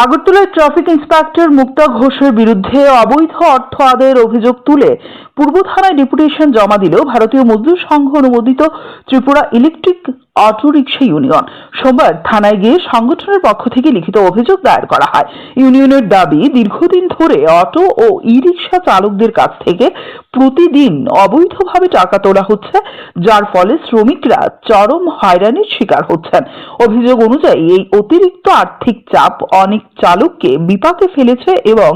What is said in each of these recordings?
আগরতলায় traffic inspector মুক্তা ঘোষের বিরুদ্ধে অবৈধ অর্থ আদায়ের অভিযোগ তুলে পূর্ব থানায় ডেপুটেশন জমা দিল ভারতীয় মজদুর সংঘ অনুমোদিত Tripura electric auto rickshaw union. সোমবার থানায় গিয়ে সংগঠনের পক্ষ থেকে লিখিত অভিযোগ দায়ের করা হয়। ইউনিয়নের দাবি, দীর্ঘদিন ধরে অটো ও ই রিক্সা চালকদের কাছ থেকে প্রতিদিন অবৈধভাবে টাকা তোলা হচ্ছে, যার ফলে শ্রমিকরা চরম হয়রানির শিকার হচ্ছেন। অভিযোগ অনুযায়ী এই অতিরিক্ত আর্থিক চাপ অনেক চালককে বিপাকে ফেলেছে এবং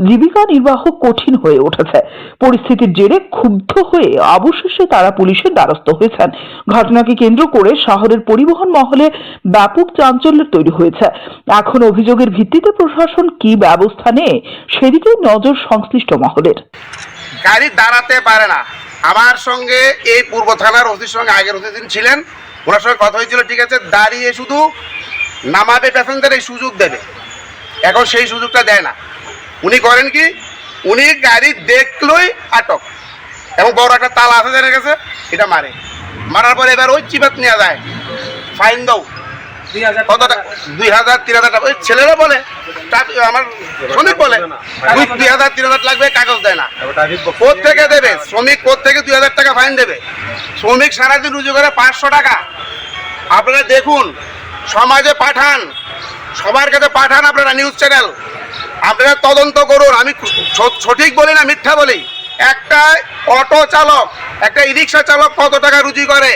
জীবিকা নির্বাহ কঠিন হয়ে উঠেছে। পরিস্থিতির জেরে ক্ষুব্ধ হয়ে অবশেষে তারা পুলিশের দ্বারস্থ হয়েছেন। ঘটনাকে কেন্দ্র করে শহরের পরিবহন মহলে ব্যাপক চাঞ্চল্য তৈরি হয়েছে। এখন অভিযোগের ভিত্তিতে প্রশাসন কি ব্যবস্থা নেয় সেদিকে নজর সংশ্লিষ্ট মহলের। গাড়ি দাঁড়াতে পারে না। আমার সঙ্গে এই পূর্ব থানার ওসির সঙ্গে আগের ওসি দিন ছিলেন, ওনার সঙ্গে কথা হয়েছিল, ঠিক আছে, দাঁড়িয়ে শুধু নামাবে প্যাসেঞ্জার, এই সুযোগ দেবে। এখন সেই সুযোগটা দেয় না। উনি করেন কি, উনি গাড়ি দেখলই আটক, এবং বড় একটা তালা আছে জানা গেছে, এটা মারার পরে এবার ওই চিপাত নেওয়া যায়, ফাইন দাও 2000 3000 টাকা। ওই ছেলেরা বলে, আমার শ্রমিক বলে 2000 3000 লাগবে, কাগজ দেয় না। কোত্থেকে দেবে শ্রমিক? কোত্থেকে 2000 টাকা ফাইন দেবে? শ্রমিক সারাদিন রুজু করে 500 টাকা। আপনারা দেখুন, সমাজে পাঠান, সবার কাছে পাঠান, আপনারা নিউজ চ্যানেল, আপনারা তদন্ত করুন। আমি সঠিক বলি না মিথ্যা বলি? একটা অটো চালক, একটা ই রিক্সা চালক কত টাকা রুজি করে?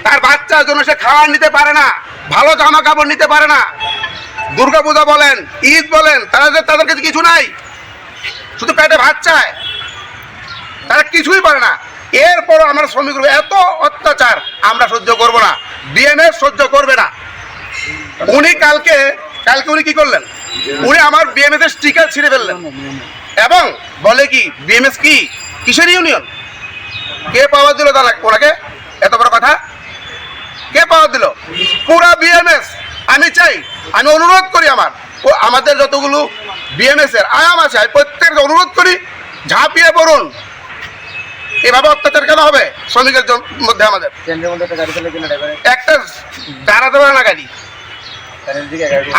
তার বাচ্চার জন্য সে খাবার নিতে পারে না, ভালো জামা কাপড় নিতে পারে না। দুর্গাপূজা বলেন, ঈদ বলেন, তাদের কাছে কিছু নাই, শুধু পেটে ভাত চায়, তারা কিছুই পারে না। এরপরও আমরা শ্রমিকরা এত অত্যাচার আমরা সহ্য করব না, বিএমএস সহ্য করবে না। উনি কালকে উনি কি করলেন? উনি আমার বিএমএস এর স্টিকার ছিঁড়ে ফেললেন এবং বলে কি, বিএমএস কি কিসের ইউনিয়ন? কে পাওয়ার দিল ওনাকে? এত বড় কথা কে পাওয়ার দিল? পুরা বিএমএস। আমি চাই, আমি অনুরোধ করি, আমাদের যতগুলো বিএমএস এর আয়াম আছে, আমি প্রত্যেককে অনুরোধ করি, ঝাঁপিয়ে পড়ুন। এভাবে অত্যাচার কেন হবে শ্রমিকের মধ্যে? আমাদের একটা দাঁড়াতে পারে না গাড়ি।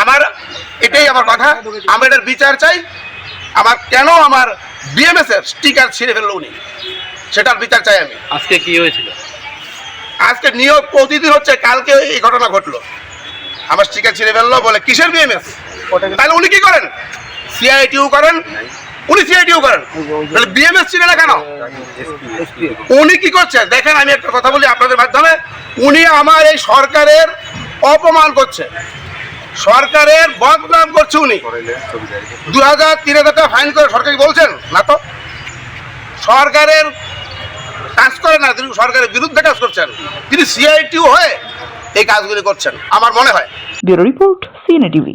আমার এটাই আমার কথা, আমি এটার বিচার চাই। কেন আমার বিএমএস এর স্টিকার ছিঁড়ে ফেললো উনি, সেটার বিচার চাই আমি। আজকে কি হয়েছিল? আজকে নিয়োগ প্রতিদিন হচ্ছে, কালকে এই ঘটনা ঘটলো, আমার স্টিকার ছিঁড়ে ফেললো বলে কিসের বিএমএস? তাহলে উনি কি করেন? সিআইটিউ করেন, উনি সিআইটিউ করেন, তাহলে বিএমএস ছিলেন না কেন? উনি কি করছেন দেখেন, আমি একটা কথা বলি আপনাদের মাধ্যমে, উনি আমার এই সরকারের অপমান করছে, সরকারের বদনাম করছে। উনি 2000 3000 টাকা ফাইন করে সরকারকে বলছেন না, তো সরকারের কাজ করে না, তিনি সরকারের বিরুদ্ধে কাজ করছেন, তিনি সিআইটিউ হয়ে এই কাজগুলি করছেন আমার মনে হয়। Bureau report, CNA TV.